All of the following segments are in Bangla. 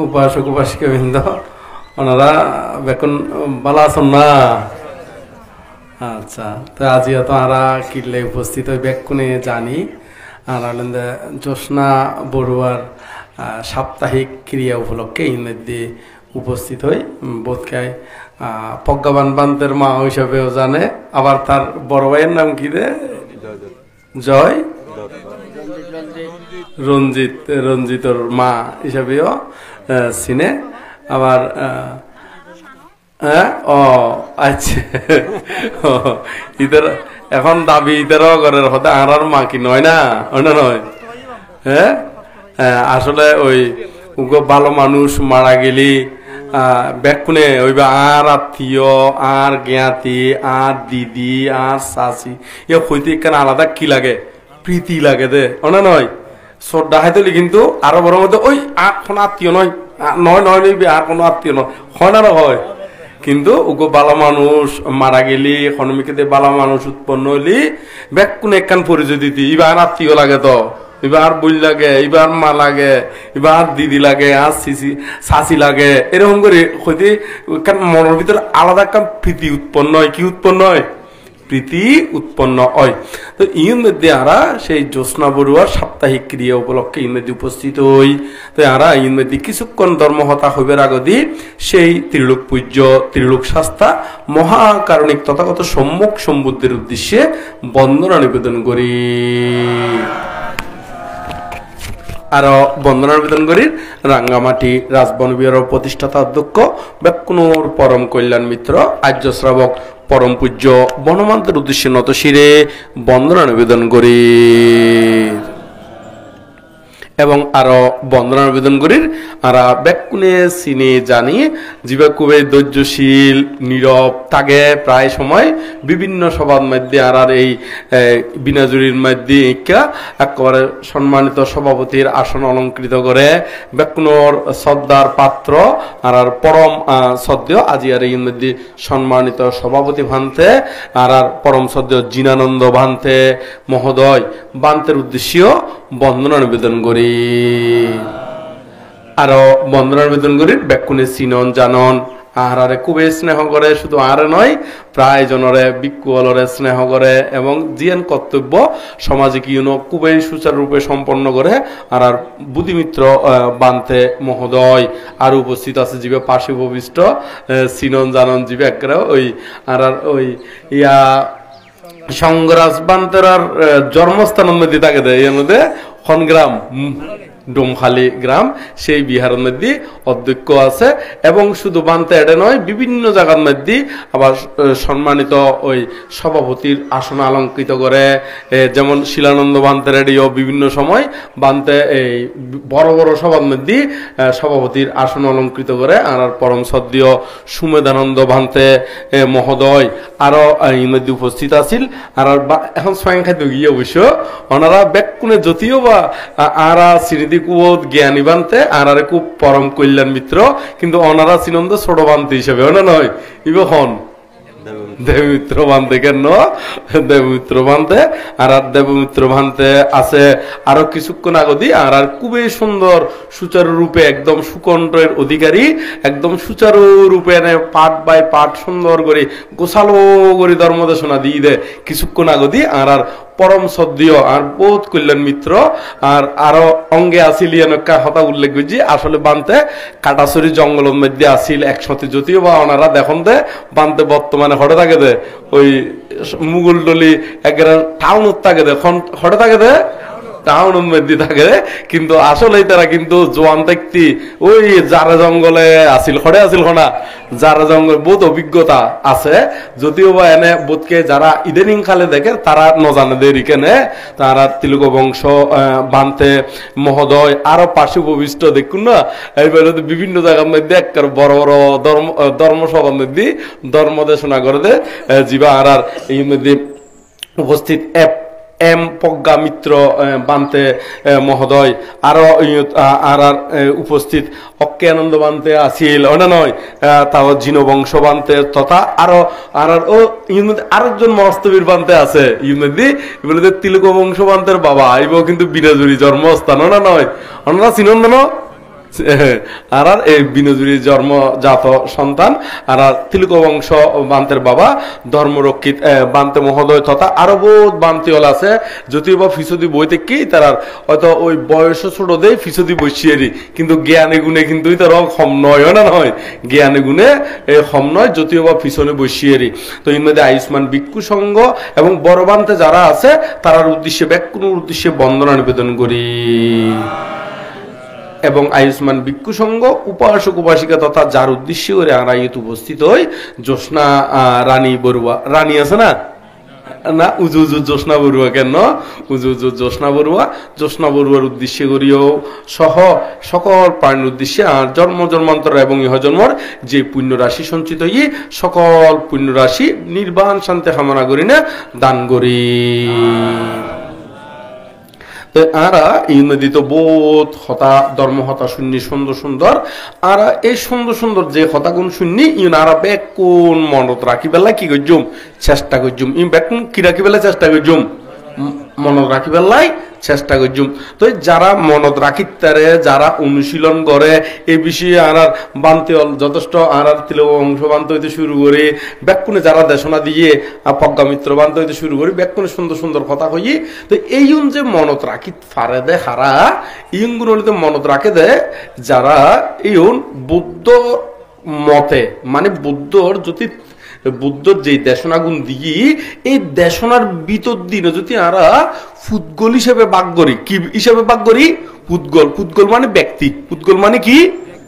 উপাসক উপাসিকা বৃন্দ ওনারা বেকন ভালো আছেন না? আচ্ছা, তো আজিও তো আমরা কিনলে উপস্থিত হই বেকুনে জানি আর জ্যোৎস্না বড়ুয়ার সাপ্তাহিক ক্রিয়া উপলক্ষে ইংরেজি উপস্থিত হই। বোধকায় প্রজ্ঞাবান বান্তের মা হিসাবেও জানে, আবার তার বড় ভাইয়ের নাম কি রে? জয় রঞ্জিতর মা হিসাবেও চিনে। আবার ও আচ্ছা, ইদের এখন দাবি ইদেরও ঘরের হতে আর মা কি নয় না, নয়? হ্যাঁ, আসলে ওই ভালো মানুষ মারা গেলি বেকুনে ওইবা আর আত্মীয় আর জ্ঞাতি আর দিদি আর চাচি ইয়ে হইতে কেন আলাদা কি লাগে? প্রীতি লাগে দে, না নয়? শ্রদ্ধা হাইতলি কিন্তু আরো বড় মধ্যে ওই আর কোনো আত্মীয় নয় নয় নয় নয় আর কোনো আত্মীয় নয় হয় না হয়। কিন্তু ওগো বালা মানুষ মারা গেলি হনমিকে বালা মানুষ উৎপন্ন হইলি বেকুনে একখান পরিচয় দিতি এবার আত্মীয় লাগে, তো এবার বই লাগে, এবার মা লাগে, এবার দিদি লাগে, আর শাশি লাগে, এরকম করে হইতে মনের ভিতরে আলাদা একটা প্রীতি উৎপন্ন হয়। কি উৎপন্ন হয়? প্রীতি উৎপন্ন হয়। তো ইন মধ্যে আরা সেই জ্যোৎস্না বড়ুয়ার সাপ্তাহিক ক্রিয়া উপলক্ষে ইন মধ্যে উপস্থিত হই। তো আরা ইন মধ্যে কিছুক্ষণ ধর্মহতা হইবার আগদি সেই ত্রিলোক পূজ্য ত্রিলোক শাস্তা মহাকারণিক তথাগত সম্মুখ সম্বুদ্ধের উদ্দেশ্যে বন্দনা নিবেদন করি। আরো বন্দনা নিবেদন করি রাঙ্গামাটি রাজবন বিহারের প্রতিষ্ঠাতা অধ্যক্ষ বেকুনুর পরম কল্যাণ মিত্র আর্য শ্রাবক পরম পূজ্য বনমান্তের উদ্দেশ্যে নত শিরে বন্দনা নিবেদন করি। এবং আরো বন্দনা নিবেদন করি আর বেকুনে চিনি জানি জীবা খুবই ধৈর্যশীল নীরব তাকে প্রায় সময় বিভিন্ন সভার মধ্যে আর এই বিনাজুরির মধ্যে একেবারে সম্মানিত সভাপতির আসন অলঙ্কৃত করে বেকুনোর শ্রদ্ধার পাত্র আর পরম শ্রদ্ধেয় আজি আর এই মধ্যে সম্মানিত সভাপতি ভান্তে আর পরম শ্রদ্ধেয় জিনানন্দ ভান্তে মহোদয় বান্তের উদ্দেশ্যেও বন্দনা নিবেদন করি। আরো বন্দনা নিবেদন করি বেকুনে চিনন জানন আহারে খুবই স্নেহ করে, শুধু আর নয় প্রায় জনরে বিক্ষুলরে স্নেহ করে এবং জিয়ান কর্তব্য সামাজিক ইউনো খুবই সুচারুরূপে সম্পন্ন করে। আর বুদ্ধিমিত্র বান্তে মহোদয় আর উপস্থিত আছে জীবে পাশে উপবিষ্ট চিনন জানন জীবে একটা ওই আর ওই ইয়া সংগ্রাস বান্তের জন্মস্থানের মধ্যে থাকে দেয় এর মধ্যে খনগ্রাম ডোমখালি গ্রাম সেই বিহারের মধ্যে অধ্যক্ষ আছে এবং শুধু বান্তে এডে নয় বিভিন্ন জায়গার মধ্যে আবার সম্মানিত ওই সভাপতির আসন অলঙ্কৃত করে। যেমন শিলানন্দ বান্তে রেডিও বিভিন্ন সময় বান্তে এই বড় বড় সভার মধ্যে সভাপতির আসন অলঙ্কৃত করে। আর পরম শ্রদ্ধেয় সুমেধানন্দ বান্তে মহোদয় আরো এই মধ্যে উপস্থিত আছিল। আর এখন স্বয়ং খাদ্য গিয়ে অবশ্য ওনারা বেকুনে যদিও বা আর স্মৃতি কুবোধ জ্ঞানী বানতে আর খুব পরম কল্যাণ মিত্র, কিন্তু অনারা চিনন্দ ছোট বান্তে হিসেবে না নয় ইব হন দেবমিত্র বান্তে কেন দেবমিত্র বান্তে আর দেবমিত্র বান্তে আছে আরো কিছুক্ষণ আগদি আর খুবই সুন্দর সুচারু রূপে একদম সুকণ্ঠের অধিকারী একদম সুচারু রূপে পাঠ বাই পাঠ সুন্দর করে গোছালো করে ধর্মদেশনা দিয়ে দেয় কিছুক্ষণ আগদি আর পরম শ্রদ্ধেয় আর বহুত কল্যাণ মিত্র আর আরো অঙ্গে আসিল একটা কথা উল্লেখ করছি আসলে বানতে কাটাছড়ি জঙ্গলের মধ্যে আসিল একসাথে যদিও বা ওনারা দেখুন দে বানতে বর্তমানে হঠাৎ থাকে দে ওই মুঘল ডলি একেবারে টাউনত থাকে দে হঠাৎ থাকে দে টাউনের মধ্যে থাকে, কিন্তু আসলে তারা কিন্তু জোয়ান ব্যক্তি ওই যারা জঙ্গলে আসিল হরে আসিল না যারা জঙ্গল বহুত অভিজ্ঞতা আছে যদিও বা এনে বোধকে যারা ইদানিং খালে দেখে তারা নজানে দেরি কেনে তারা তিলক বংশ বানতে মহোদয় আরো পাশে উপবিষ্ট দেখুন না এইবার বিভিন্ন জায়গার মধ্যে একটা বড় বড় ধর্মসভার মধ্যে ধর্ম দেশনা করে দে জীবা আর এই মধ্যে উপস্থিত এম প্রজ্ঞা মিত্র বান্তে মহোদয় আরো আর উপস্থিত অক্কানন্দ বান্তে আসিল না নয় তাও জিনো বংশ বান্তে তথা আরো আর ও আরেকজন মস্তবীর বান্তে আছে ইউনিদি তিলক বংশ বান্তের বাবা আইব কিন্তু বিরাজুরি জন্মস্থান না নয় ওনারা চিনন না আর এই বিনোদুরীর জন্মজাত সন্তান আর তিলক বংশ বান্তের বাবা ধর্মরক্ষিত বান্তে মহোদয় তথা আরো বহুত বান্তিওয়াল আছে যদিও বা ফিসদি বইতে কি তারা হয়তো ওই বয়স ছোট দেয় ফিসদি বসিয়েরই কিন্তু জ্ঞানে গুণে কিন্তু তার কম নয় না নয় জ্ঞানে গুণে কম নয় যদিও বা ফিসনে বসিয়েরই তো এর মধ্যে আয়ুষ্মান ভিক্ষু সংঘ এবং বড় বান্তে যারা আছে তার উদ্দেশ্যে ব্যাকুণের উদ্দেশ্যে বন্দনা নিবেদন করি এবং আয়ুষ্মান ভিক্ষু সংঘ উপাসক উপাসিকা তথা যার উদ্দেশ্যে করে আমরা উপস্থিত হই জ্যোৎস্না রানী বড়ুয়া রানী আছে না না উজু উজু জ্যোৎস্না বড়ুয়া কেন উজু উজু জ্যোৎস্না বড়ুয়ার উদ্দেশ্যে করিও সহ সকল প্রাণীর উদ্দেশ্যে আর জন্ম জন্মান্তর এবং ইহ জন্মর যে পুণ্য রাশি সঞ্চিত হই সকল পুণ্য রাশি নির্বাণ শান্তি কামনা করি না দান করি আরা এই নদী তো বোধ হতা ধর্ম হতা শুননি সুন্দর সুন্দর আর এই সুন্দর সুন্দর যে হতাগুণ শুননি ইন আর বেকুন মনত রাখি বেলা কি করজুম চেষ্টা করজুম ইন বেকুন কি রাখি বেলা চেষ্টা করজুম মনত রাখি বেলাই চেষ্টা করজুম তো যারা মনত রাখিতারে যারা অনুশীলন করে এই বিষয়ে আর বানতে যথেষ্ট আর তিলক অংশ বানতে হইতে শুরু করে ব্যাকুনে যারা দেশনা দিয়ে প্রজ্ঞা মিত্র বানতে হইতে শুরু করি ব্যাকুনে সুন্দর সুন্দর কথা কই তো এই যে মনত রাখি ফারে দে হারা ইগুলো মনত রাখে দে যারা এই বুদ্ধ মতে মানে বুদ্ধর যদি বুদ্ধর যে দেশনাগুণ দিয়ে এই দেশনার ভিতর দিনে যদি আমরা ফুটগল হিসেবে বাগ করি কি হিসেবে বাগ করি ফুটগল মানে ব্যক্তি ফুটগল মানে কি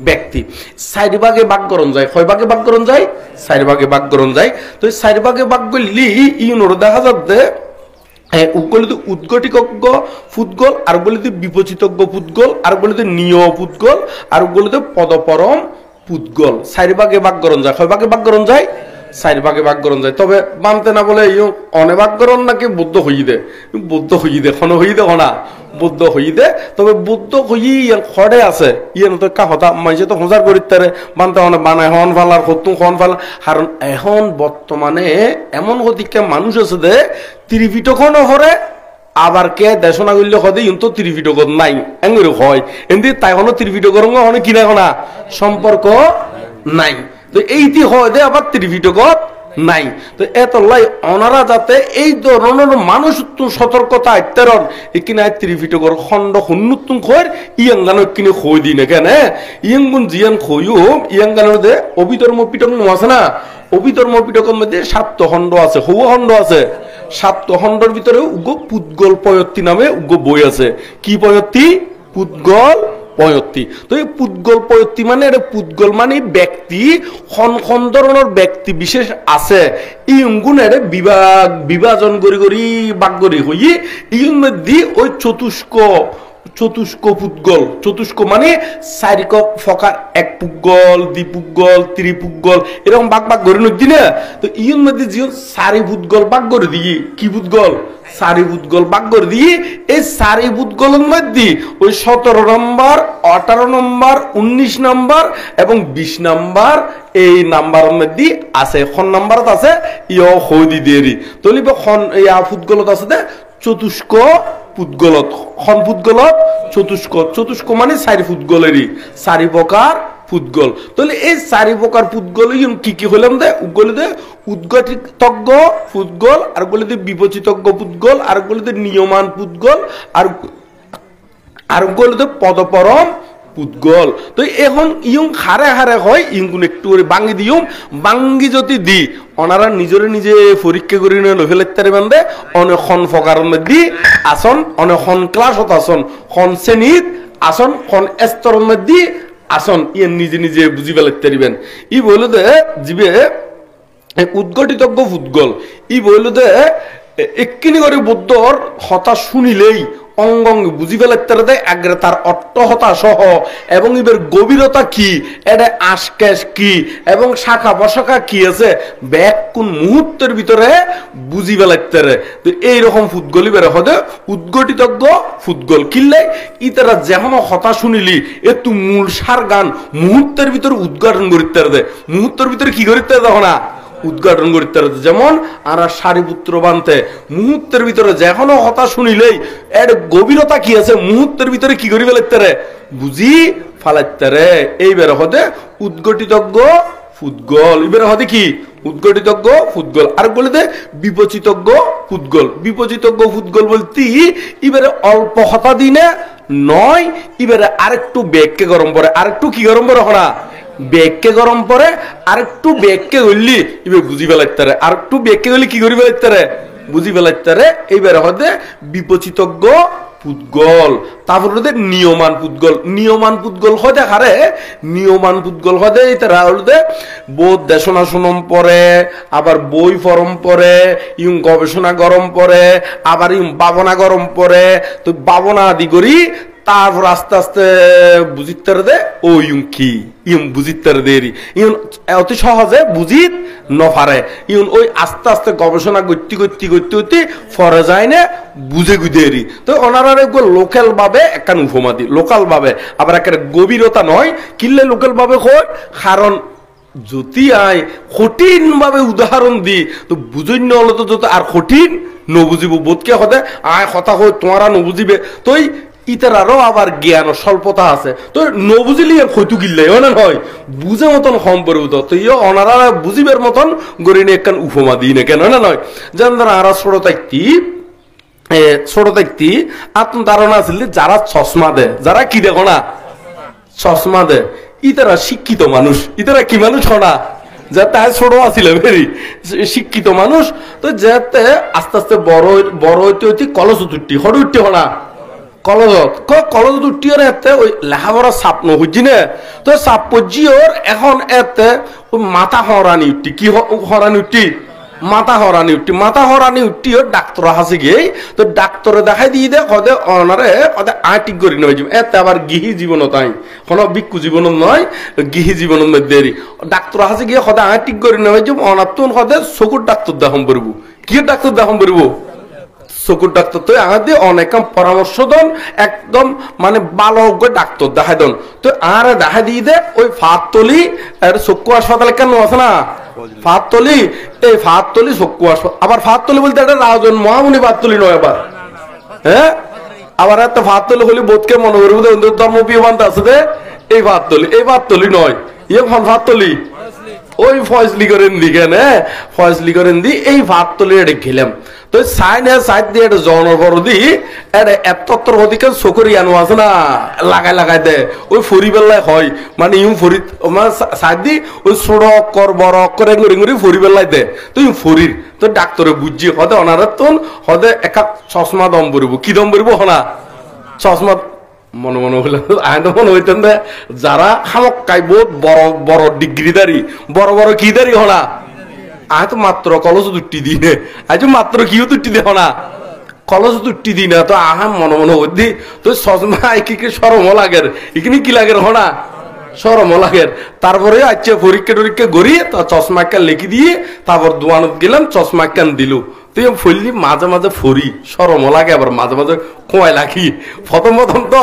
ব্যক্তি চার ভাগে বাগ করণ যায় কয় ভাগে বাগ করণ যায় চার ভাগে বাগ করণ যায় তো চার ভাগে বাগ করলি ইউনোর দেখা যাচ্ছে উদ্গলিত উদ্গটিকজ্ঞ ফুটগল আর বলিত বিপচিতজ্ঞ ফুটগল আর বলিত নিয় ফুটগল আর বলিত পদপরম ফুটগল চার ভাগে বাগ করণ যায় কয় ভাগে বাগ করণ যায় চার ভাগে ভাগ করণ যায় তবে বানতে না বলে অনে ভাগ করণ নাকি বুদ্ধ হই দে খন হই দে না বুদ্ধ হই দে তবে বুদ্ধ হই ইয়ার খড়ে আছে ইয়ে তো কাহতা মাইছে তো হজার করি তারে বানতে অনেক বানায় হন ফালার হতুন হন ফালা কারণ এখন বর্তমানে এমন গতিকে মানুষ আছে দে ত্রিপিটকনও হরে আবার কে দেশনা করলে হদে ইন তো ত্রিপিটকত নাই এঙ্গুর হয় এমনি তাই হনো ত্রিপিটকর অনেক কিনা কোনা সম্পর্ক নাই তো এইটি হয় দে আবার ত্রিপিটকত নাই তো এত লাই অনারা যাতে এই ধরনের মানুষ সতর্কতা আত্মারণ এখানে ত্রিপিটকর খণ্ড হুন্নুতুন খয়ের ইয়াঙ্গানো কিনে খই দিনে কেন ইয়াঙ্গুন জিয়ান খইও ইয়াঙ্গানোর দে অভিধর্ম পিটক আছে না অভিধর্ম পিটকের মধ্যে 7 খণ্ড আছে হৌ খণ্ড আছে 7 খণ্ডের ভিতরে উগ্র পুদ্গল পয়ত্তি নামে উগ্র বই আছে কি পয়ত্তি পুদ্গল পয়ত্তি তো এই পুদ্গল পয়ত্তি মানে এটা পুদ্গল মানে ব্যক্তি খন ধরনের ব্যক্তি বিশেষ আছে ইগুণের বিভাজন করি বাগ করি হই ইগুণ মধ্যে ওই চতুষ্ক পুদ্গল চতুষ্ক মানে চারিক ফকার এক পুদ্গল দ্বিপুদ্গল ত্রিপুদ্গল এরকম বাগ করে নদী না তো ইগুণ মধ্যে জীবন চারি পুদ্গল বাগ করে দিয়ে কি পুদ্গল চারি পুদ্গল বাগ করে দিয়ে এই চারি পুদ্গলের মধ্যে ওই 17 নম্বর 18 নম্বর 19 নম্বর এবং 20 নম্বর এই নাম্বারের মধ্যে আছে খন নাম্বারত আছে ইয় হদি দেরি তলিবে খন এই পুদ্গলত আছে দে চতুষ্ক পুদ্গলত খন পুদ্গলত চতুষ্ক মানে চারি পুদ্গলেরই চারি প্রকার পুদ্গল তাহলে এই চারি প্রকার পুদ্গল কি হইলাম দে উগলে দে উদ্গতিতজ্ঞ পুদ্গল আর বলে দে বিপচিতজ্ঞ পুদ্গল আর বলে দে নিয়মান পুদ্গল আর বলে দে পদপরম পুদ্গল তো এখন হারে হারে হয় ইগুন একটু করে বাঙ্গি দিও বাঙ্গি যদি দি ওনারা নিজে পরীক্ষা করে নিয়ে ফেলাইতে বান্ধে অনেকক্ষণ ফকারের মধ্যে আসন অনেকক্ষণ ক্লাসত আসন খন শ্রেণীত আসন খন স্তরের মধ্যে আসন ইয়ে নিজে বুঝি ফেলাইতে পারিবেন ই বলল দে জীবে উদ্গটিতজ্ঞ পুদ্গল ই বলল দে এক্ষিনি করে বুদ্ধর হতা শুনিলেই অঙ্গং বুঝি ফেলাইতে দেয় আগ্রে তার অট্টহতা সহ এবং এবার গভীরতা কি এটা আশকেশ কি এবং শাখা প্রশাখা কি আছে ব্যাক কোন মুহূর্তের ভিতরে বুঝি ফেলাইতে তো এইরকম ফুটগলি বের হতে উদ্গটিতজ্ঞ ফুটগল কিনলে ইতারা যেমন হতা শুনিলি একটু মূল সার গান মুহূর্তের ভিতরে উদ্ঘাটন করিতে দেয় মুহূর্তের ভিতরে কি করিতে দেখো না উদ্ঘাটন করতে যেমন আর সারিপুত্র বানতে মুহূর্তের ভিতরে যেখানে হতা শুনিলেই এর গভীরতা কি আছে মুহূর্তের ভিতরে কি করি ফেলতে রে বুঝি ফালাইতারে এইবার হতে উদ্গঠিতজ্ঞ ফুটগল এবার হতে কি উদ্গঠিতজ্ঞ ফুটগল আর বলিতে বিপচিতজ্ঞ ফুটগল বিপচিতজ্ঞ ফুটগল বলতে এবারে অল্প হতা দিনে নয় এবারে আরেকটু বেগকে গরম পড়ে আরেকটু কি গরম পড়ে হনা বেগকে গরম পড়ে আরেকটু বেগকে গড়লি এবার বুঝি ফেলাইতারে আরেকটু বেগকে গড়লি কি করি ফেলাইতারে বুঝি ফেলাইতারে এইবারে হতে বিপচিতজ্ঞ পুদ্গল তারপর নিয়মান পুদ্গল হয় দেখারে নিয়মান পুদ্গল হয় তারা হলতে বোধ দেশনা শুনম পরে আবার বই ফরম পরে ইউম গবেষণা গরম পরে আবার ইউম ভাবনা গরম পরে তো ভাবনা আদি করি তারপর আস্তে আস্তে বুঝিতে দে ও ইউম কি ইউম বুঝিতে দেরি ইউন অতি সহজে বুঝিত নপারে ইউন ওই আস্তে আস্তে গবেষণা করতে ফরে যায় না বুঝে গুদেরি তো ওনারা লোকাল ভাবে একটা উপমা দি লোকাল ভাবে আবার একটা গভীরতা নয় কিনলে লোকাল ভাবে হয় কারণ যদি আয় কঠিন ভাবে উদাহরণ দি তো বুঝই নহলে তো যত আর কঠিন নবুঝিব বোধকে হতে আয় কথা হয় তোমারা নবুঝিবে তো ইতারারও আবার জ্ঞান স্বল্পতা আছে তো নবুঝিলি আর হয়তো গিল্লে না হয় বুঝে মতন কম পড়ে তো ওনারা বুঝিবার মতন গরিনে একখান উপমা দিই না কেন না নয় যেমন ধর আরা ছোট থাকতি আত্মধারণা আছিল যারা চশমা দেয় যারা কি দেখো না চশমা দেয় ইতারা শিক্ষিত মানুষ ইতারা কি মানুষ হনা যাতে ছোট আছিল ভেরি শিক্ষিত মানুষ তো যাতে আস্তে আস্তে বড় হইতে হইতে কলস উঠি হড় উঠতে হনা কলজত উঠি এতে ওই লেখাপড়া চাপ নহজি নে তো চাপ পজি ওর এখন এতে ওই মাথা হরানি উঠি কি হরানি উঠি মাথা হরানি উঠি ওর ডাক্তার হাসি গিয়ে তো ডাক্তারে দেখাই দিয়ে দে কদে অনারে কদে আটিক করি নয় এতে আবার গৃহী জীবন তাই কোনো বিক্ষু জীবন নয় গৃহী জীবনের মধ্যে ডাক্তার হাসি গিয়ে কদে আটিক করি নয় অনার তুন কদে চকুর ডাক্তার দেখাম পড়ব কি ডাক্তার দেখাম পড়ব চকুর ডাক্তার তো আগে অনেক পরামর্শ দন একদম মানে ভালো ডাক্তার দেখাই দন তো আর দেখা দিয়ে দে ওই ফাতলি চক্ষু হাসপাতাল কেন আছে না ফাতলি এই ফাতলি চক্ষু হাসপাতাল আবার ফাতলি বলতে একটা রাজন মহামুনি ফাতলি নয় আবার হ্যাঁ আবার একটা ফাতলি হলি বোধকে মনে করবো ধর্মপ্রিয় বান্ধব আছে দে এই ফাতলি নয় ইয়ে ফাতলি ওই ফয়সলি করেন দি কেন ফয়সলি করেন দি এই ফাতলি এটা খেলাম তো সাইড দিয়ে এটা জনের বড় দি এত অধিকার চকরি আনো আছে না লাগাই দে ওই ফরি বেলায় হয় মানে ইউ ফরি সাইড দি ওই ছোট অক্ষর বড় অক্ষর এগুলি ফরি বেলায় দে তো ইউ ফরির তো ডাক্তারে বুঝছি হদে অনার তোন হদে একা চশমা দম পড়ব কি দম পড়ব হনা চশমা মনে হইলে আইন মনে হইতেন যারা খামকাই বহুত বড় ডিগ্রিদারি বড় কিদারি হনা আয় তো মাত্র কলস দুটি দিনে আজ মাত্র কিও দুটি দেহ না কলস দুটি দিনে তো আহা মনে হইতি তো চশমা কি সরম লাগের এখানে কি লাগের হনা সরম লাগের তারপরে আচ্ছা পরীক্ষা গড়ি তো চশমা একটা লিখি দিয়ে তারপর দোয়ানত গেলাম চশমা একখান দিল তুই ফুললি মাঝে ফরি সরম লাগে আবার মাঝে খোয়াই লাগি প্রথম তো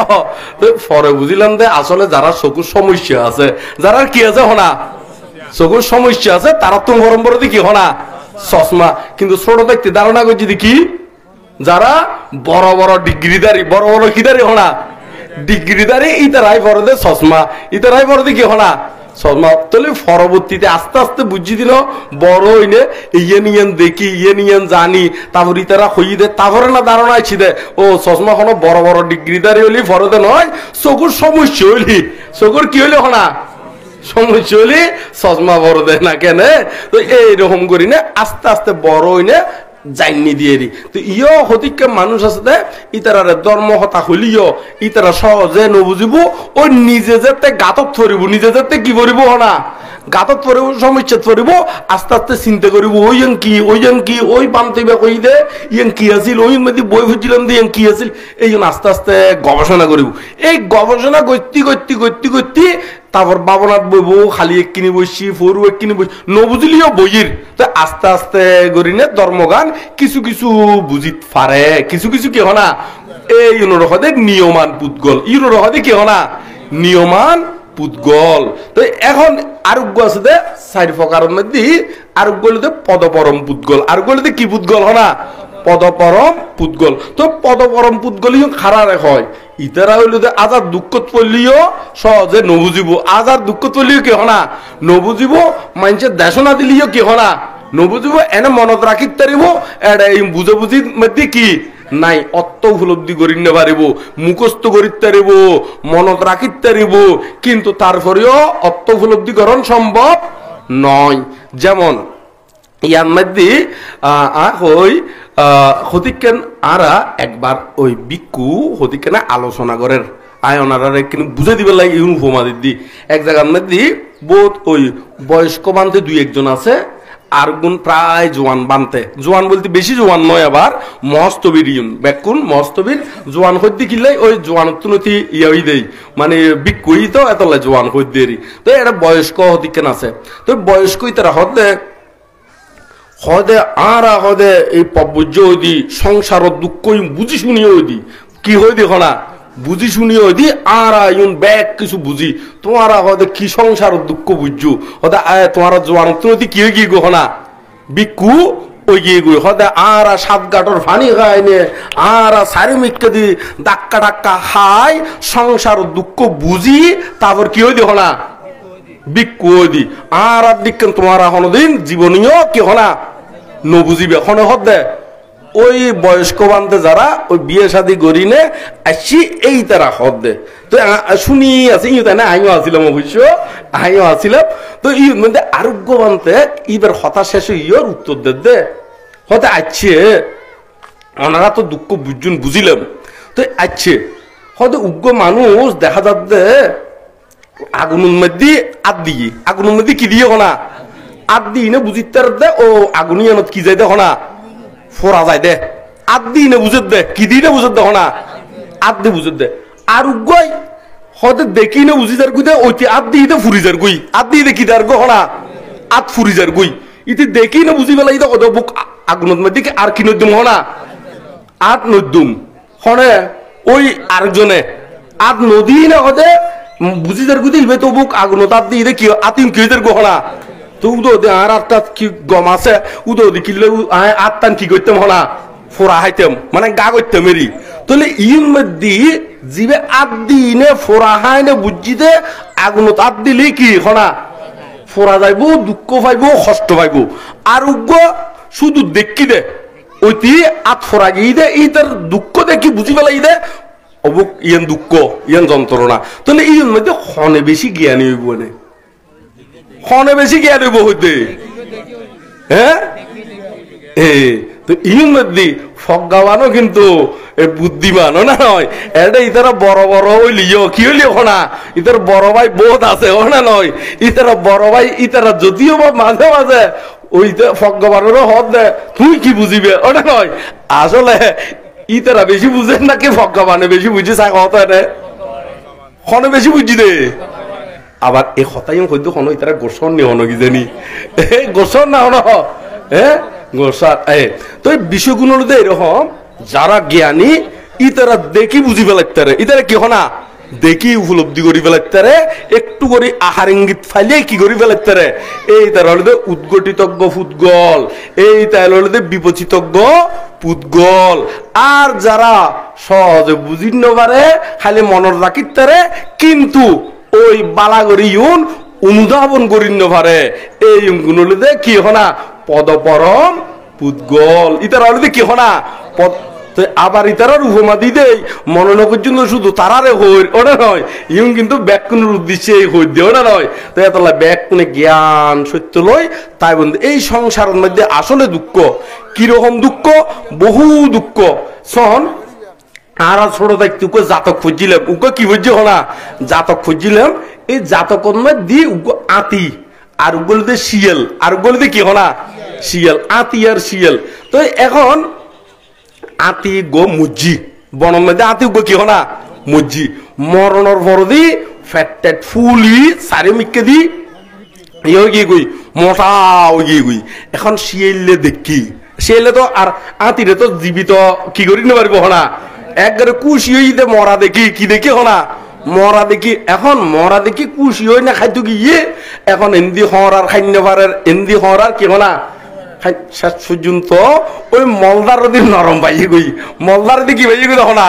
পরে বুঝিলাম যে আসলে যারা চকুর সমস্যা আছে যারা কি আছে হনা চকুর সমস্যা আছে তারা তো গরম পরে দেখি হনা চশমা কিন্তু ছোট দেখতে ধারণা করছি দেখি যারা বড় ডিগ্রিদারি বড় কিদারি হনা ডিগ্রিদারি ইতারাই পরে দে চশমা ইতারাই পরে দেখি হনা চশমা তাহলে পরবর্তীতে আস্তে আস্তে বুঝি দিল বড় হইনে ইয়ে দেখি ইয়ে জানি তারপর ইতারা হই দে তারপরে না ধারণা আছি দে ও চশমা হলো বড় ডিগ্রিদারি হইলি ফরদে নয় চকুর সমস্যা হইলি চকুর কি হইলি হনা সমস্যা হইলি চশমা বড় দেয় না কেন তো এইরকম করি না আস্তে আস্তে বড় হইনে জাইনি দিয়ে দি তো ইয় হতিকে মানুষ আছে ইতারারে ধর্ম হতা হলিও ইতারা সহজে নবুঝিব ওই নিজে যেতে গাতত ধরিব নিজে যেতে কি করিব না গাতত পড়িব সমস্যা পড়িব আস্তে আস্তে চিন্তা করিব ওই ওই বান্তিবা কই দে ইয়াং কি আছিল ওই মধ্যে বই খুঁজছিলাম দিয়ে কি আছিল এই জন্য আস্তে আস্তে গবেষণা করিব এই গবেষণা করতে তারপর বাবনাথ বইব খালি এক কিনি বসছি ফরু এক কিনি বসছি নবুঝিলিও বইয়ের তো আস্তে আস্তে গরিনে ধর্মগান কিছু বুঝিত পারে কিছু কি হনা এই ইউনোরহদে নিয়মান পুতগল ইউনোরহদে কি হনা নিয়মান পুতগল তো এখন আরোগ্য আছে দে চারি প্রকারের মধ্যে আরোগ্য হলে পদপরম পুতগল আরোগ্য হলে কি পুতগল হনা পদপরম পুদ্গল। তো পদপরম পুদ্গলই খারারে হয় ইতারা হইল যে আজার দুঃখত পড়লিও সহজে নবুজিব, আজার দুঃখত পড়লিও কি হনা নবুজিব, মানুষের দেশনা দিলিও কি হনা নবুজিব, এনে মনত রাখিত পারিব, এটা এই বুঝাবুঝির মধ্যে কি নাই অর্থ উপলব্ধি করি না পারিব, মুখস্থ করিতে পারিব, মনত রাখিতে পারিব, কিন্তু তারপরেও অর্থ উপলব্ধিকরণ সম্ভব নয়। যেমন ইয়ার মধ্যে ওই হতিকেন আরা একবার ওই বিক্ষু হতিকেন আলোচনা করেন আয়নারা কিন্তু বুঝে দিবে লাগে উপমা দিদি এক জায়গার মধ্যে বহুত ওই বয়স্ক বানতে দুই একজন আছে, আর গুণ প্রায় জোয়ান বানতে, জোয়ান বলতে বেশি জোয়ান নয়, আবার মস্তবির ইউন বেকুন মস্তবির জোয়ান হইতে কিনলে ওই জোয়ান তুনতি ইয়াই দেই মানে বিক্ষুই তো এতলে জোয়ান হইতে দেরি। তো এটা বয়স্ক হতিকেন আছে, তো বয়স্কই তারা হতে হদে আর হদে এই পব্বজ্য হইদি সংসার দুঃখ বুঝি শুনি হইদি কি হই দেখো না বুঝি শুনি হইদি আর ইউন ব্যাগ কিছু বুঝি তোমারা হদে কি সংসার দুঃখ বুঝছো হদে তোমার জোয়ান তুমি কি হয়ে গিয়ে গো না বিকু ওই গিয়ে গই হদে আর সাত গাটর ফানি খায় নে আর সারি মিক্কে দি ডাক্কা ডাক্কা খায় সংসার দুঃখ বুঝি তারপর কি হই দেখো না বিকু হইদি আর দিকেন তোমার হনদিন জীবনীয় কি হনা নবুঝিবে এখন হদে ওই বয়স্ক বান্ধে যারা ওই বিয়ে শাদী করিনে আসছি এই তারা হদে। তো শুনি আছে ই তাই না আইও আসিলাম অবশ্য আইও আসিলাম। তো ই মধ্যে আরোগ্য বান্ধে ইবার হতাশ শেষ ইয়র উত্তর দে হতে আসছে ওনারা তো দুঃখ বুঝুন বুঝিলাম। তো আসছে হয়তো উগ্র মানুষ দেখা যাচ্ছে আগুনের মধ্যে আদ দিয়ে আগুনের মধ্যে কি দিয়ে না আদ দিয়ে না বুঝিতে দে ও আগুনি কি যাই দেখো না ফোরা যায় দে আদ দিয়ে না বুঝে দে কি দিয়ে বুঝে দেখো না আদ দিয়ে বুঝে দে আর উগ্গই হয়তো দেখি না বুঝি যার গুই দে ওইটি আদ দিয়ে ফুরি যার গুই আদ দিয়ে দেখি যার গো না আদ ফুরি যার গুই ইতি দেখি না বুঝি পেলাই তো ওদের বুক আগুনের মধ্যে আর কি নদুম হনা আদ নদুম হনে ওই আরেকজনে আদ নদী না হতে বুঝি যার গুই ইবে তো বুক আগুন তার দিয়ে কি আতিম কি যার গো হনা তো উদো দে আর আটটা কি গম আছে উদো দেখিলে আটটান কি করতাম হনা ফোরা হাইতাম মানে গা করতাম এরি তাহলে ইউন মধ্যে জিবে আট দিনে ফোরা হাইনে বুঝিতে আগুন আট দিলে কি হনা ফোরা যাইব দুঃখ পাইব কষ্ট পাইব আর উগ্র শুধু দেখি দে ওইটি আট ফোরা গিয়ে দে এই তার দুঃখ দেখি বুঝি পেলাই দে অবুক ইয়ান দুঃখ ইয়ান যন্ত্রণা তাহলে ইউন মধ্যে হনে বেশি জ্ঞানী হইব না হনে বেশি জ্ঞান হইব হইতে হ্যাঁ তো ইউন মধ্যে ফগাবানও কিন্তু বুদ্ধিমানও না নয় এটা ইতারা বড় বড় হইলিও কি হইলিও না ইতার বড় ভাই বহুত আছে ও না নয় ইতারা বড় ভাই ইতারা যদিও বা মাঝে মাঝে ওই ফগাবানেরও হদ দে তুই কি বুঝিবে ওটা নয় আসলে ইতারা বেশি বুঝেন নাকি ফগাবানে বেশি বুঝি চাই কথা এনে হনে বেশি বুঝি দে আবার এই হতাই হইতো হন ইতারা গোসন নি হন কি জানি গোসন না হন হ্যাঁ গোসার তো এই বিষয়গুলো এরকম যারা জ্ঞানী ইতারা দেখি বুঝি ফেলাইতারে ইতারা কি হনা দেখি উপলব্ধি করি ফেলাইতারে একটু করে আহার ইঙ্গিত ফাইলে কি করি ফেলাইতারে এই তার হলে উদ্গটিতজ্ঞ ফুটগল এই তাই হলে বিপচিতজ্ঞ পুতগল আর যারা সহজে বুঝি পারে খালি মনের রাখিতারে কিন্তু ওই বালাগরি ইউন অনুধাবন করি পারে এই গুণলিতে কি হনা পদপরম পুতগল ইতারা হলে কি হনা পদ আবার ইতারার উপমা দি দেই মনন পর্যন্ত শুধু তারারে হই ওটা নয় ইউন কিন্তু ব্যাকুণের উদ্দেশ্যে হই দিয়ে ওটা নয় তো এতলা ব্যাকুণে জ্ঞান সত্য লয় তাই বন্ধু এই সংসারের মধ্যে আসলে দুঃখ কিরকম দুঃখ বহু দুঃখ সহন আর ছোট দেখতে জাতক খুঁজছিলাম উকে কি বুঝছি হনা জাতক খুঁজছিলাম এই জাতকের মধ্যে উকে আতি আর উগুলোতে শিয়াল আর উগুলোতে কি হনা শিয়াল আতি আর শিয়াল তো এখন আতি গো মুজি বনের মধ্যে আতি গো কি হনা মুজি মরণর পর দি ফ্যাট ফুলি সারি মিক্কে দি ইয়ে গিয়ে গই মোটা গিয়ে গই এখন শিয়ালে দেখি শিয়ালে তো আর আতিরে তো জীবিত কি করি না পারবো হনা একবারে কুশি হইতে মরা দেখি কি দেখি হনা মরা দেখি এখন মরা দেখি কুশি হই না খাইতো গিয়ে এখন এন্দি হরার খাইন্য পারের এন্দি হরার কি হনা শেষ পর্যন্ত ওই মলদার দি নরম পাইয়ে গই, মলদার দি কি পাইয়ে গই তখন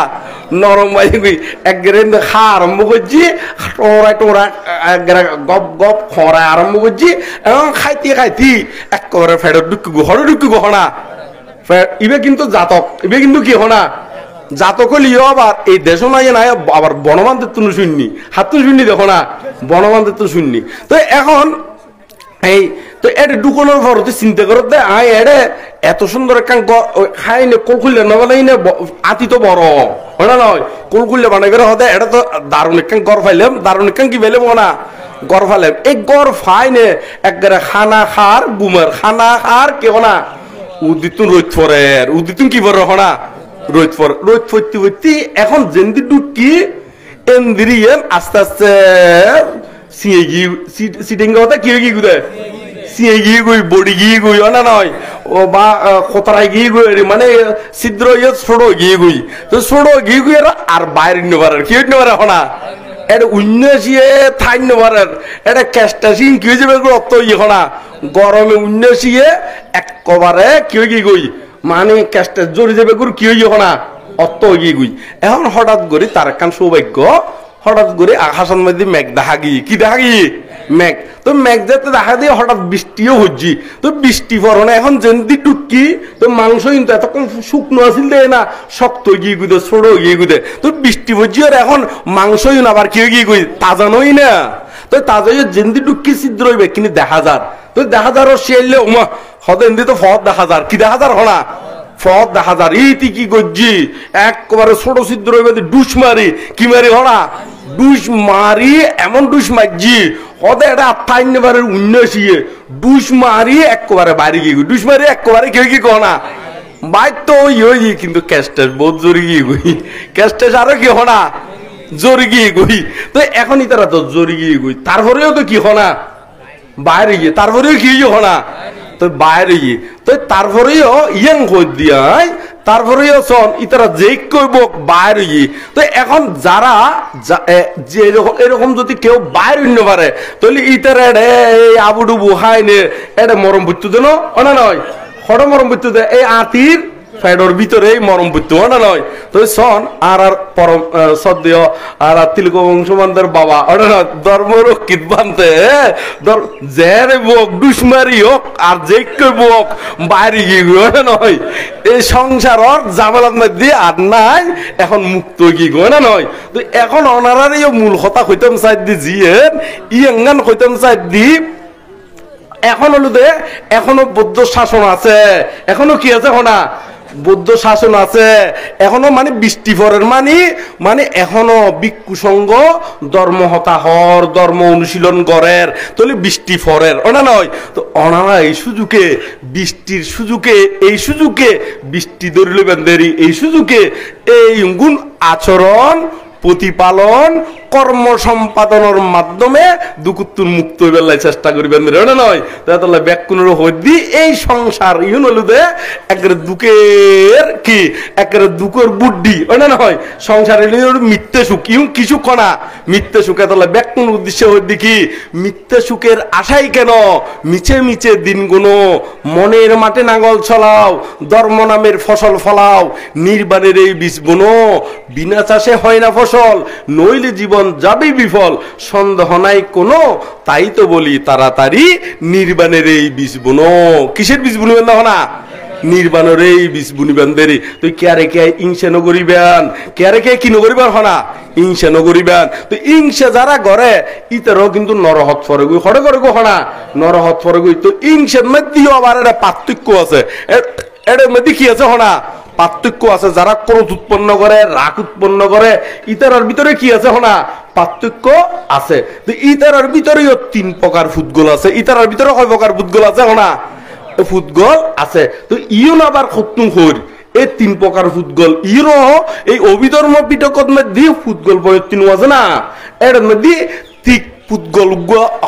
নরম পাইয়ে গই, একবারে খা আরম্ভ করছি, টোরায় টোরা একবারে গপ গপ খরায় আরম্ভ করছি, এবং খাইতে খাইতি একেবারে ফেরত ঢুকি গো, হরে ঢুকি গো হনা। ইবে কিন্তু জাতক, ইবে কিন্তু কি হনা জাতক লিও। আবার এই দেশ নাই নাই আবার বনমান্তের তো শুননি, হাত তো শুননি দেখো না, বনমান্তের তো শুননি। তো এখন এই তো এটা ঢুকানোর পর চিন্তা করো দে আয় এড়ে এত সুন্দর একটা খাই নে কোল খুললে নবালাই নে আতি তো বড় হয় না, নয় কোল খুললে বানাই করে হতে এটা তো দারুণ একটা গড় ফাইলাম, দারুণ একটা কি ফেলে না গড় ফাইলাম। এই গড় ফাই নে একবারে খানা খার গুমের খানা খার কেউ না উদিতুন রোদ ফরের উদিতুন কি বড় হনা রোদ ফর রোদ ফরতে ফরতে এখন যেন্দি ঢুকি এন্দিরি আস্তে আস্তে সিয়ে গিয়ে সিটিং কথা কি গিয়ে গুদে সিয়ে গিয়ে গই বডি গিয়ে গই না নয় ও বা কোতরাই গিয়ে গই মানে ছিদ্র ইয়ে ছোট গিয়ে গই তো ছোট গিয়ে গই আর বাইরে নেবার কি নেবার হনা এটা উন্নসিয়ে থাই নেবার এটা ক্যাস্টাসিং কি হয়ে যাবে অত ইয়ে হনা গরমে উন্নসিয়ে একবারে কি গিয়ে গই মানে ক্যাস্টা জড়ি যাবে গুরু কি হয়ে হনা অত গিয়ে গই। এখন হঠাৎ করে তার একখান সৌভাগ্য, হঠাৎ করে আকাশের মধ্যে মেঘ দেখা গিয়ে কি দেখা গিয়ে মেঘ, তো মেঘ যেতে দেখা দিয়ে হঠাৎ বৃষ্টিও হচ্ছি, তো বৃষ্টি পড়ে এখন যেমনি টুকি তো মাংস কিন্তু এতক্ষণ শুকনো আসিল দেয় না শক্ত গিয়ে গুদে ছোট গিয়ে গুদে, তো বৃষ্টি পড়ছি আর এখন মাংসই না আবার কি গিয়ে গুই তাজা নই না, তো তাজা যেমনি টুকি ছিদ্র হইবে কিন্তু দেখা যার, তো দেখা যার ও শিয়াইলে ওমা হতে এমনি তো ফত দেখা যার কি দেখা যার হনা ফত দেখা যার ইতি কি গজ্জি একবারে ছোট ছিদ্র হইবে ডুস মারি কি মারি হনা ডুস মারি এমন ডুস মারজি হতে এটা আত্মাইনবারের উন্নসিয়ে ডুস মারি একবারে বাড়ি গিয়ে ডুস মারি একবারে কেউ কি কনা বাইর তো ওই কিন্তু ক্যাস্টেস বহুত জোরে গিয়ে গই ক্যাস্টেস আরো কি হনা জোরে গিয়ে গই, তো এখনই তারা তো জোরে গিয়ে গই তারপরেও তো কি হনা বাইরে গিয়ে তারপরেও কি হনা তো বাইরে গিয়ে তো তারপরেও ইয়াং হয়ে দিয়াই তারপরেও শোন ইতারা যে কইব বাইরে গিয়ে, তো এখন যারা যে এরকম যদি কেউ বাইরে নিতে পারে তাহলে ইতারা এই আবুডুবু হাইনে এটা মরম বুঝতো দেন না নয় হঠাৎ মরম বুঝতো দে এই আতির ফ্যাডর ভিতরে মরম বুঝতো না নয়, তো শোন আর আর পরম সদ্য আর তিলক বংশমানদের বাবা ওটা না ধর্ম রক্ষিত বানতে যে বক দুশ্মারি হোক আর যে বক বাইরে গিয়ে ওটা নয় এই সংসার জামেলার মধ্যে আর নাই এখন মুক্ত গিয়ে গো না নয়, তো এখন ওনারার এই মূল কথা হইতাম চাই দি জিয়েন ইয়াঙ্গান হইতাম চাই দি এখন হলো দে এখনো বৌদ্ধ শাসন আছে, এখনো কি আছে হনা বৌদ্ধ শাসন আছে এখনো মানে বৃষ্টি পরের মানে এখনো ভিক্ষু সংঘ ধর্ম হতাহর ধর্ম অনুশীলন করের তাহলে বৃষ্টি পরের ওনা নয়, তো ওনারা এই সুযোগে বৃষ্টির সুযোগে এই সুযোগে বৃষ্টি ধরিল বেন্দেরি এই সুযোগে এই গুণ আচরণ প্রতিপালন কর্ম সম্পাদনের মাধ্যমে দুকুত্তুর মুক্ত হইবার চেষ্টা করবেন না নয়, তাহলে ব্যাকুনের হইদি এই সংসার ইউন হলুদে একের দুঃখের কি একের দুঃখের বুদ্ধি ওই না নয় সংসার মিথ্যে সুখ ইউন কিছু কণা মিথ্যে সুখে তাহলে ব্যাকুন উদ্দেশ্য হইদি কি মিথ্যে সুখের আশাই কেন মিছে মিছে দিন গুনো মনের মাঠে নাঙ্গল চলাও ধর্ম নামের ফসল ফলাও নির্বাণের এই বীজ বুনো বিনা চাষে হয় না ফসল নইলে জীবন যাবে বিফল সন্দেহ নাই কোনো, তাই তো বলি তাড়াতাড়ি নির্বাণের এই বীজ বুনো কিসের বীজ বুনবেন না নির্বাণের এই বীজ বুনিবেন দেরি, তুই কেয়ারে কে ইংসা নগরিবেন কেয়ারে কে কি নগরিবার হনা ইংসা নগরিবেন, তো ইংসা যারা গড়ে ইতারও কিন্তু নরহত ফরে গই হরে করে গো হনা নরহত ফরে গই, তো ইংসার মধ্যেও আবার একটা পার্থক্য আছে এটার মধ্যে কি আছে হনা পার্থক্য আছে, যারা ক্রোধ উৎপন্ন করে রাগ উৎপন্ন করে ইতারার ভিতরে কি আছে হনা পার্থক্য আছে, তো ইতারার ভিতরেও তিন প্রকার ফুটগোল আছে, ইতারার ভিতরে কয় প্রকার ফুটগোল আছে হনা ফুটগোল আছে, তো ইউন আবার খতুম হর এই তিন প্রকার ফুটগোল ইরো এই অভিধর্ম পিটকত মধ্যে ফুটগোল পরিত্তিন আছে না এর মধ্যে ঠিক পুতগল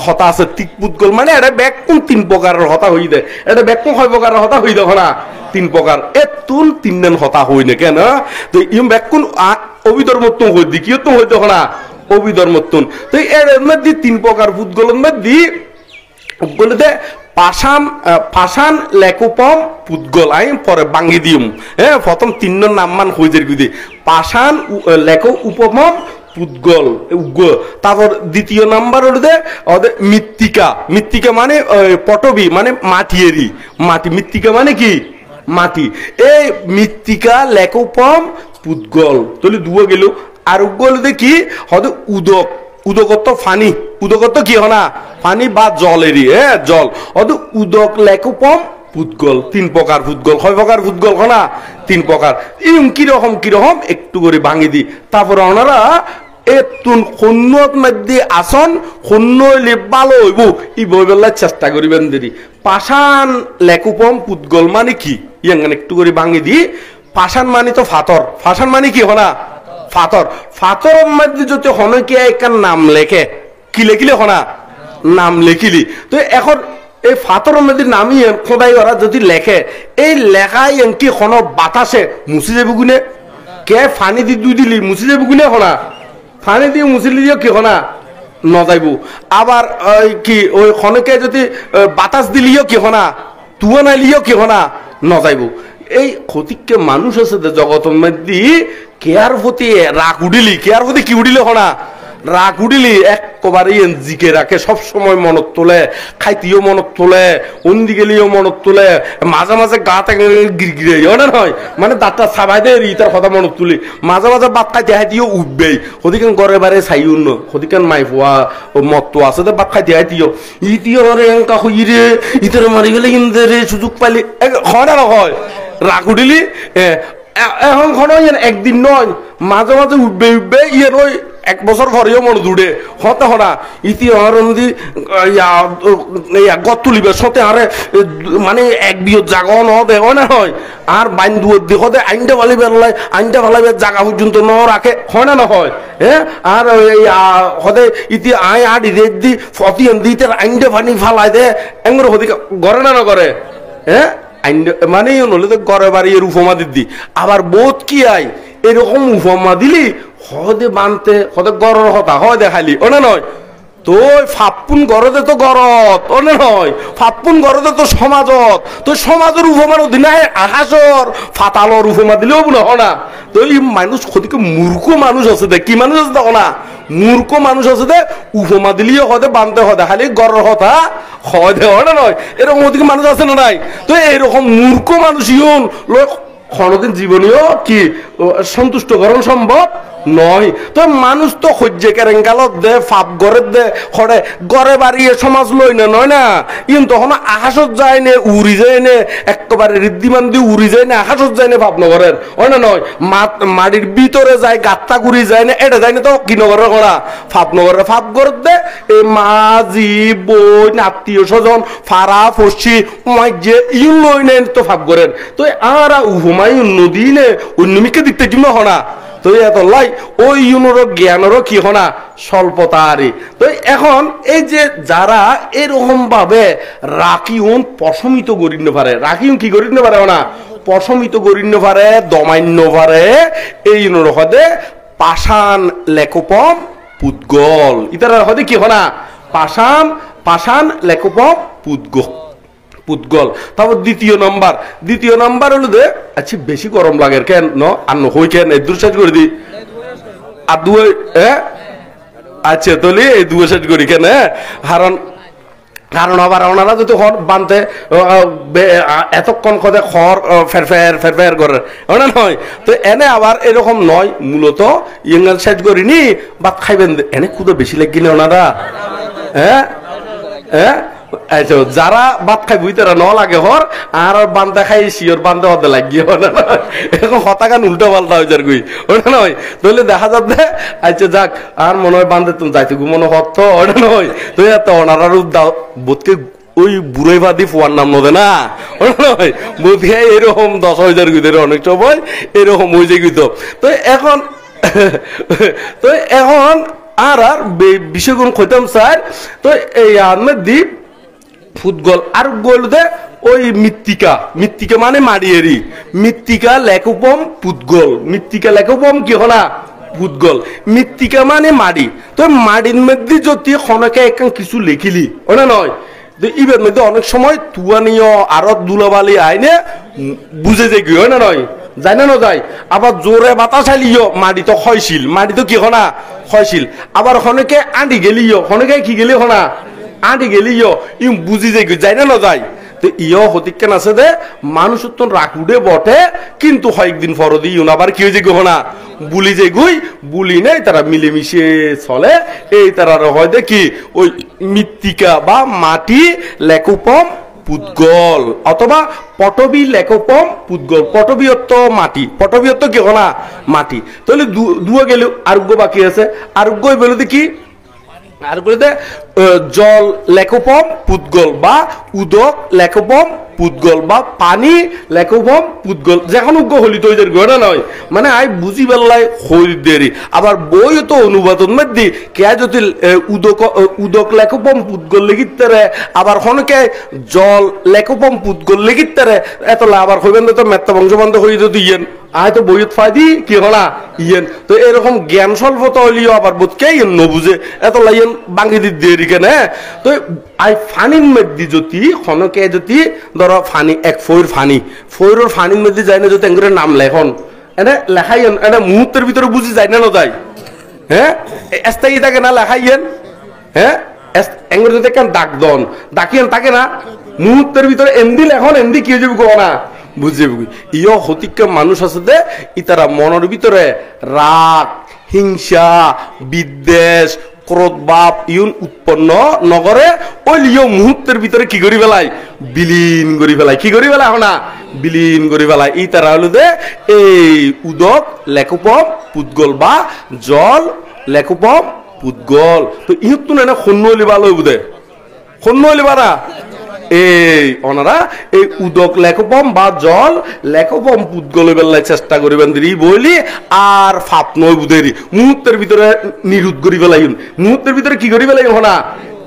হতা আছে তিক পুতগল মানে এটা ব্যাকুম তিন প্রকারের হতা হই দে এটা ব্যাকুম হয় প্রকারের হতা হই দেখো না তিন প্রকার এ তুন তিন দিন হতা হই না কেন তো ইম ব্যাকুম অভিধর্মত্বম হই দি কিয়তম হই দেখো না অভিধর্মত্বম তো এর মধ্যে তিন প্রকার পুতগলের মধ্যে বলতে পাশান পাশান লেকুপম পুদ্গল আই পরে বাঙ্গি দিম হ্যাঁ প্রথম তিন নাম মান হইজের গুদি পাশান লেকো উপম পুদ্গল তারপর দ্বিতীয় নাম্বার হলো ওদের মৃত্তিকা মৃত্তিকা মানে পটবি মানে মাটিয়েরি মাটি মৃত্তিকা মানে কি মাটি এই মৃত্তিকা লেকোপম পুদ্গল তাহলে দুয়া গেল আর গেল কি হয়তো উদক উদকত্ব ফানি উদকত্ব কি হনা পানি বা জলেরই হ্যাঁ জল অত উদক লেকুপম পুদ্গল তিন প্রকার পুদ্গল কয় প্রকার পুদ্গল হনা তিন প্রকার কিরকম একটু করে ভাঙি দি তারপর ওনারা এতুন খন্নত মধ্যে আসন খন্ন হইলে ভালো হইব ই বইবেলার চেষ্টা করিবেন দেরি পাষাণ লেকুপম পুদ্গল মানে কি ইয়াঙ্গান একটু করে ভাঙি দি পাষাণ মানে তো ফাতর পাষাণ মানে কি হনা ফাতর ফাতরের মধ্যে যদি হনকে একটা নাম লেখে কি লেখিলে হনা নাম লেখিলি তো এখন এই ফাতরের মধ্যে নামি খোদাই ওরা যদি লেখে এই লেখাই এনকি হন বাতাসে মুছি যাবে গুনে কে ফানি দি দুই দিলি মুছি যাবে গুনে হনা ফানি দিয়ে মুছিলি দিও কি হনা নজাইব আবার কি ওই খনকে যদি বাতাস দিলিও কি হনা তুয়া নাইলিও কি হনা নজাইব এই ক্ষতিকে মানুষ আছে জগতের মধ্যে কেয়ার প্রতি রাগ উঠিলি কেয়ার প্রতি কি উঠিলে হনা রাগ উঠিলি একবারে জিকে রাখে সব সময় মনত তোলে খাইতেও মনত তোলে অন্দি গেলেও মনত তোলে মাঝে মাঝে গাতে গিরগিরে না নয় মানে দাঁতটা সাবাই দেয় তার কথা মনত তুলি মাঝে মাঝে বাদ খাইতে হাইতেও উঠবেই সদিকান ঘরে বারে চাই উন্ন সদিকান মাই পোয়া মতো আছে তো বাদ খাইতে হাইতেও ইতিও রে এঙ্কা হই রে ইতর মারি গেলে কিন্তু রে সুযোগ পাইলি হয় না হয় রাগ উঠিলি এখন খন একদিন নয় মাঝে মাঝে উঠবে ইয়ে নয় এক বছর পরেও মন জুড়ে হতে হরা ইতিহার গত তুলিবে সতে আরে মানে এক বিয়ত জাগা নদে না হয় আর বাইন দুয়ার দেখতে আইনটা ভালিবে আইনটা ভালাবে জাগা পর্যন্ত ন রাখে হয় না নহয় হ্যাঁ আর হদে ইতি আই আট রেট দি ফতি দিতে আইনটা পানি ফালাই দে এমন হদি করে না করে হ্যাঁ মানে নলে তো ঘরে বাড়ি এর উপমা দিদি আবার বোধ কি আই এরকম উপমা দিলি হদে বানতে হদে গরর হতা হয় দেখালি ও না নয় তো ফাপ্পুন গরদে তো গরত ও না নয় ফাপ্পুন গরদে তো সমাজত তো সমাজের উপমার অধীনায় আকাশর ফাতালর উপমা দিলেও মনে হয় না তো এই মানুষ ক্ষতিকে মূর্খ মানুষ আছে দে কি মানুষ আছে দেখো না মূর্খ মানুষ আছে দে উপমা দিলেও হদে বানতে হয় দেখালি গরর হতা হয় দে হয় না নয় এরকম ওদিকে মানুষ আছে না নাই তো এরকম মূর্খ মানুষ ইউন লোক কোনদিন জীবনীয় কি সন্তুষ্ট করণ সম্ভব নয় তো মানুষ তো সহ্যে কেরেঙ্গালত দে ফাপ গড়ে দে খড়ে গড়ে বাড়িয়ে সমাজ লই না নয় না ইন তখন আকাশত যায় নে উড়ি যায় নে একেবারে ঋদ্ধিমান দিয়ে উড়ি যায় না আকাশত যায় না ভাবনগরের হয় না নয় মাটির ভিতরে যায় গাত্তা ঘুরি যায় না এটা যায় না তো কি নগরের করা ফাপনগরের ফাপ গড়ে দে এই মাঝি বই আত্মীয় স্বজন ফাড়া ফসি যে ইউন লই নেন তো ফাপ গড়ের তো আর উহুমাই নদী নে অন্যমিকে দিতে কি হনা তো এত লাই ওই ইউনোর জ্ঞানেরও কি হনা স্বল্পতারি তো এখন এই যে যারা এরকম ভাবে রাখিউন পশমিত গরিন্য পারে রাখিউন কি গরিন্য পারে না পশমিত গরিন্য পারে দমান্য পারে এই ইউনোর হদে পাষাণ লেকোপম পুদ্গল ইতার হদে কি হনা পাষাণ লেকোপম পুদ্গল তারপর দ্বিতীয় নাম্বার হলো যে আচ্ছা বেশি গরম লাগে কেন আর হই কেন এই দুই সাইজ করে দি আর দুই আচ্ছা তাহলে এই দুই সাইজ করি কেন কারণ আবার ওনারা যদি হর বানতে এতক্ষণ কথা খড় ফের করে ওনা নয় তো এনে আবার এরকম নয় মূলত ইংল সাইজ করিনি বা খাইবেন এনে খুদে বেশি লাগি না ওনারা হ্যাঁ আচ্ছা যারা ভাত খাই বুঝতে ন লাগে হর আর বান্ধা খাই শিওর বান্ধা হতে লাগিয়ে এখন হতাকান উল্টো পাল্টা হয়ে যার গুই ওটা নয় তাহলে দেখা যাবে আচ্ছা যাক আর মনে হয় বান্ধে তুমি যাইতে মনে হত ওটা নয় তো এত ওনার বোধকে ওই বুড়াই বাদি ফুয়ার নাম নদে না ওটা নয় বোধ এরকম 10,000 গুইতে অনেক সময় এরকম হয়ে যায় গুইতো তো এখন আর বিষয়গুণ খৈতাম স্যার তো এই আহমেদ দ্বীপ ফুটগল আর গোল দে ওই মৃত্তিকা মানে মাড়িয়েরি মৃত্তিকা লেকুপম পুদ্গল মৃত্তিকা লেকুপম কি হলা পুদ্গল মৃত্তিকা মানে মাড়ি তো মাড়ির মধ্যে যদি খনকে একখান কিছু লিখিলি ওনা নয় ইবের মধ্যে অনেক সময় তুয়ানিও আরো দুলাবালি আইনে বুঝে যে কি হয় না নয় যায় না যায় আবার জোরে বাতাস আইলিও মাটি তো ক্ষয়শীল মাটি তো কি হনা ক্ষয়শীল আবার অনেকে আঁটি গেলিও অনেকে কি গেলি হনা আঁটি গেলিও ইম বুঝি যে যায় না যায় তো ইয় হতিকেন আছে যে মানুষ তো রাখুডে বটে কিন্তু কয়েকদিন পর দিয়ে আবার কি হয়েছে গহনা বুলি যে গুই বুলি নেই তারা মিলেমিশে চলে এই তারা হয় দেখি ওই মৃত্তিকা বা মাটি লেকুপম পুদ্গল অথবা পটবী লেকপম পুদ্গল পটবীয়ত্ব মাটি পটবীয়ত্ব কি না মাটি তাহলে দুয়া গেল আরোগ্য বাকি আছে আরোগ্য বলতে কি আর বলতে জল লেকপম পুদ্গল বা উদক লেকপম পুদ্গল বা পানি লেকপম পুদ্গল যখন উগ্র হলি তো গড়া নয় মানে আই বুঝি বেলায় হই দেরি আবার বই তো অনুবাদন মধ্যে কে যদি উদক লেকপম পুদ্গল লিখিতে আবার হনকে জল লেকপম পুদ্গল লিখিতে এতলা আবার হইবেন তো মেত্তা বংশবন্ধ হয়ে যদি ইয়েন আয় তো বইত ফাইদি কি হলা ইয়েন তো এরকম জ্ঞান স্বল্পতা হলিও আবার বোধকে ইয়েন নবুঝে এত লাইন বাঙ্গি দি দেরি কেন তো আই ফানির মধ্যে যদি খনকে যদি ধরো ফানি এক ফইর ফানির মধ্যে যায় না যদি এঙ্গুরের নাম লেখন এনে লেখাই এটা মুহূর্তের ভিতরে বুঝি যায় না যায় হ্যাঁ এস্তাই থাকে না লেখাইয়েন হ্যাঁ এঙ্গুর যদি কেন ডাক দন ডাকিয়েন থাকে না মুহূর্তের ভিতরে এমদি লেখন এমদি কি হয়ে যাবে কো না বুঝে ইয় হতিকা মানুষ আছে দে ইতারা মনের ভিতরে রাগ হিংসা বিদ্বেষ ক্রোধ বাপ ইউন উৎপন্ন নগরে ওই লিও মুহূর্তের ভিতরে কি করি ফেলায় বিলীন করি ফেলায় কি করি ফেলায় না বিলীন করি ফেলায় এই তারা হলো দে এই উদক লেকুপম পুদ্গল বা জল লেকুপম পুদ্গল তো ইহুত তো না খন্ন হলি ভালো বুঝে খন্ন হলি বারা এই ওনারা এই উদক লেকপম বা জল লেকপম পুদ্গল বেলায় চেষ্টা করিবেন দিই বলি আর ফাপ নয় বুধেরি মুহূর্তের ভিতরে নিরুদ্ধ করি ফেলাইন মুহূর্তের ভিতরে কি করি ফেলাই না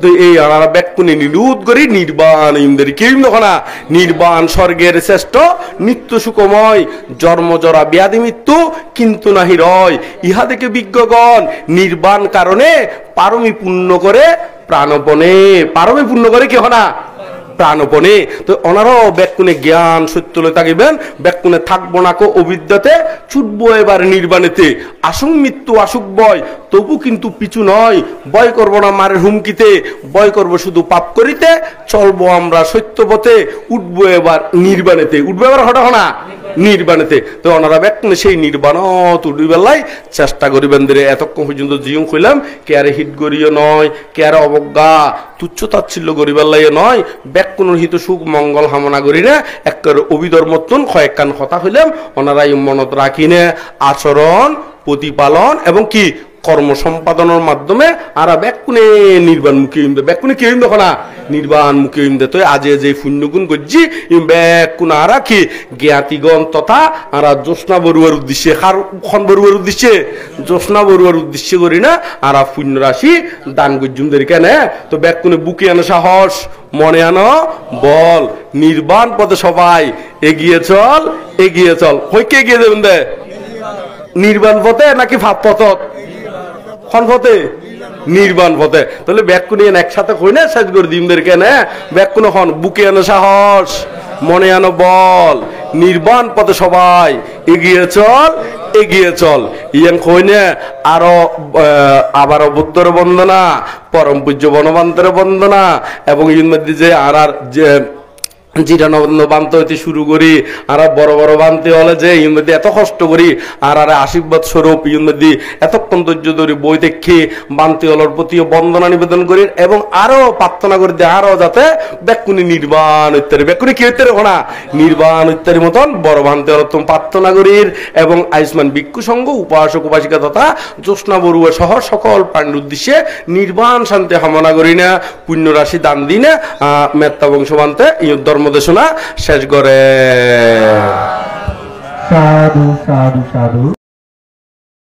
তো এই ওনারা ব্যাকুনি নিরুদ্ধ করি নির্বাণ ইমদেরি কি না নির্বাণ স্বর্গের শ্রেষ্ঠ নিত্য সুখময় জন্মজরা ব্যাধি মৃত্যু কিন্তু নাহি রয় ইহা থেকে বিজ্ঞগণ নির্বাণ কারণে পারমি পূর্ণ করে প্রাণপণে পারমি পূর্ণ করে কি না প্রাণপণে তো ওনারাও ব্যাকুনে জ্ঞান সত্যলে থাকিবেন ব্যাকুনে থাকবো না কো অবিদ্যাতে ছুটবো এবার নির্বাণেতে আসুক মৃত্যু আসুক বয় তবু কিন্তু পিছু নয় ভয় করবো না মারের হুমকিতে ভয় করবো শুধু পাপ করিতে চলবো আমরা সত্যপথে উঠবো এবার নির্বাণেতে উঠবো এবার হঠাৎ না নির্বাণেতে তো ওনারা ব্যাকুনে সেই নির্বাণত উঠবি বেলায় চেষ্টা করিবেন ধরে এতক্ষণ পর্যন্ত জিয়ং কইলাম কে আরে হিট করিও নয় কে আরে অবজ্ঞা তুচ্ছ তাচ্ছিল্য করিবার লাগে নয় ব্যাকুনের হিত সুখ মঙ্গল কামনা করি না একবার অভিধর্মতন কয়েকখান কথা হইলাম ওনারাই মনত রাখিনে আচরণ প্রতিপালন এবং কি কর্ম সম্পাদনের মাধ্যমে আর ব্যাকুনে নির্বাণ মুখী হইমদে ব্যাকুনে কি হইমদে না নির্বাণ মুখী হইমদে তো আজে যে পুণ্যগুণ গজ্জি ব্যাকুন আর কি জ্ঞাতিগণ তথা আর জ্যোৎস্না বড়ুয়ার উদ্দেশ্যে কার খন বড়ুয়ার উদ্দেশ্যে জ্যোৎস্না বড়ুয়ার উদ্দেশ্যে করি না আর পুণ্য রাশি দান গজ্জুমদের কেন তো ব্যাকুনে বুকে আনো সাহস মনে আনো বল নির্বাণ পথে সবাই এগিয়ে চল হইকে এগিয়ে দেবেন দে নির্বাণ পথে নাকি ভাব পথত পথে নির্বাণ পথে তাহলে ব্যাকুনি একসাথে হই না শেষ করে দিমদের কেন ব্যাকুন হন বুকে আনো সাহস মনে আনো বল নির্বাণ পথে সবাই এগিয়ে চল ইয়ান কইনে আরো আবারও বুদ্ধর বন্দনা পরম পূজ্য বনবান্তের বন্দনা এবং ইন মধ্যে যে আর যে জিরানন্দ বানতে হইতে শুরু করি আর বড় বড় বানতে হলে যে ইন মধ্যে এত কষ্ট করি আর আশীর্বাদ স্বরূপ ইন মধ্যে এতক্ষণ ধৈর্য ধরি বই দেখি বানতে হলার প্রতি বন্দনা নিবেদন করি এবং আরো প্রার্থনা করে দিয়ে আরো যাতে ব্যাকুনি নির্বাণ ইত্যাদি ব্যাকুনি কি হইতে না নির্বাণ ইত্যাদি মতন বড় বানতে হল তুমি প্রার্থনা করির এবং আয়ুষ্মান ভিক্ষু সংঘ উপাসক উপাসিকা তথা জ্যোৎস্না বড়ুয়া সহ সকল প্রাণীর উদ্দেশ্যে নির্বাণ শান্তি কামনা করি না পুণ্য রাশি দান দিই না মেত্তা বংশবান্তে ধর্মদেশনা শেষ করে সাধু সাধু সাধু